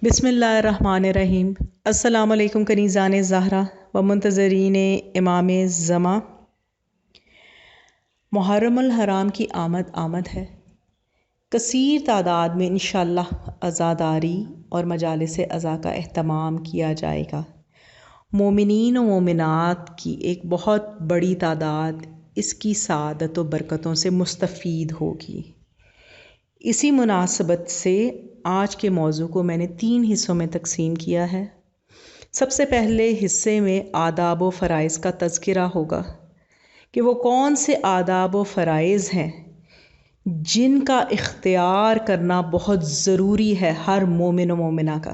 بسم اللہ الرحمن الرحیم۔ السلام علیکم کنیزان زہرا و منتظرین امام زمان۔ محرم الحرام کی آمد ہے۔ کثیر تعداد میں انشاءاللہ عزاداری اور مجالس عزا کا اہتمام کیا جائے گا۔ مومنین و مومنات کی ایک بہت بڑی تعداد اس کی سعادت و برکتوں سے مستفید ہوگی۔ اسی مناسبت سے آج کے موضوع کو میں نے 3 حصوں میں تقسیم کیا ہے۔ سب سے پہلے حصے میں آداب و فرائض کا تذکرہ ہوگا کہ وہ کون سے آداب و فرائض ہیں جن کا اختیار کرنا بہت ضروری ہے ہر مومن و مومنہ کا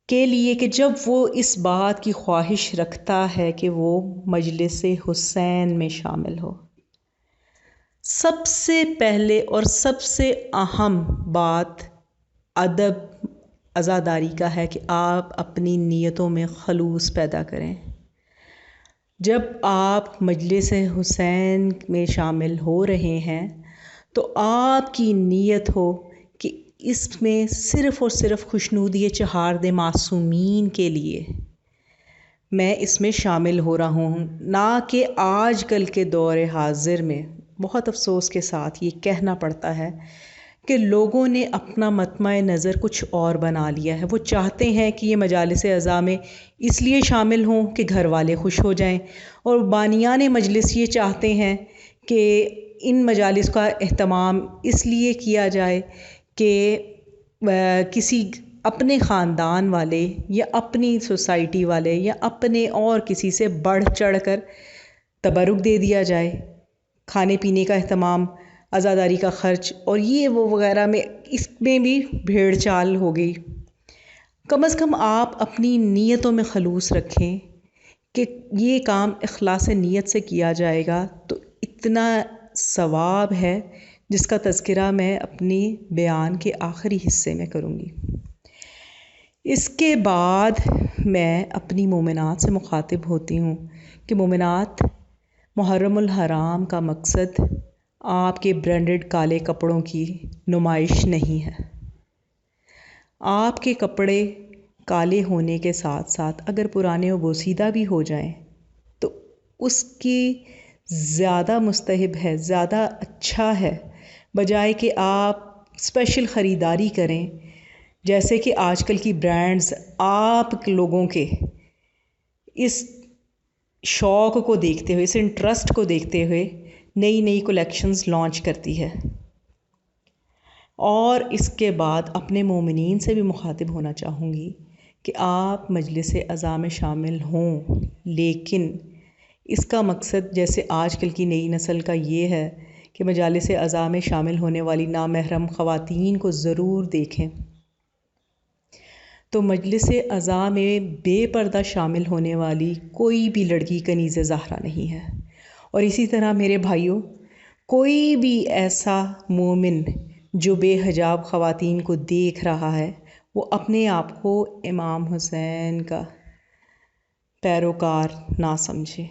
کے لیے کہ جب وہ اس بات کی خواہش رکھتا ہے کہ وہ مجلس حسین میں شامل ہو۔ سب سے پہلے اور سب سے اہم بات ادب عزاداری کا ہے کہ آپ اپنی نیتوں میں خلوص پیدا کریں۔ جب آپ مجلس حسین میں شامل ہو رہے ہیں تو آپ کی نیت ہو کہ اس میں صرف اور صرف خوشنودی چہارد معصومین کے لیے میں اس میں شامل ہو رہا ہوں، نہ کہ آج کل کے دور حاضر میں بہت افسوس کے ساتھ یہ کہنا پڑتا ہے کہ لوگوں نے اپنا مطمع نظر کچھ اور بنا لیا ہے۔ وہ چاہتے ہیں کہ یہ مجالس عزا میں اس لیے شامل ہوں کہ گھر والے خوش ہو جائیں، اور بانیان مجلس یہ چاہتے ہیں کہ ان مجالس کا اہتمام اس لیے کیا جائے کہ کسی اپنے خاندان والے یا اپنی سوسائٹی والے یا اپنے اور کسی سے بڑھ چڑھ کر تبرک دے دیا جائے۔ کھانے پینے کا اہتمام، عزاداری کا خرچ اور یہ وہ وغیرہ میں اس میں بھی بھیڑ چال ہو گئی۔ کم از کم آپ اپنی نیتوں میں خلوص رکھیں کہ یہ کام اخلاص نیت سے کیا جائے گا تو اتنا ثواب ہے جس کا تذکرہ میں اپنی بیان کے آخری حصے میں کروں گی۔ اس کے بعد میں اپنی مومنات سے مخاطب ہوتی ہوں کہ مومنات، محرم الحرام کا مقصد آپ کے برانڈڈ کالے کپڑوں کی نمائش نہیں ہے۔ آپ کے کپڑے کالے ہونے کے ساتھ ساتھ اگر پرانے و بوسیدہ بھی ہو جائیں تو اس کی زیادہ مستحب ہے، زیادہ اچھا ہے، بجائے کہ آپ اسپیشل خریداری کریں جیسے کہ آج کل کی برانڈز آپ لوگوں کے اس شوق کو دیکھتے ہوئے، اس انٹرسٹ کو دیکھتے ہوئے نئی کلیکشنز لانچ کرتی ہے۔ اور اس کے بعد اپنے مومنین سے بھی مخاطب ہونا چاہوں گی کہ آپ مجلس عزا میں شامل ہوں، لیکن اس کا مقصد جیسے آج کل کی نئی نسل کا یہ ہے کہ مجالس عزا میں شامل ہونے والی نامحرم خواتین کو ضرور دیکھیں، تو مجلس عزا میں بے پردہ شامل ہونے والی کوئی بھی لڑکی کنیز زہرا نہیں ہے۔ اور اسی طرح میرے بھائیوں، کوئی بھی ایسا مومن جو بے حجاب خواتین کو دیکھ رہا ہے وہ اپنے آپ کو امام حسین کا پیروکار نہ سمجھے۔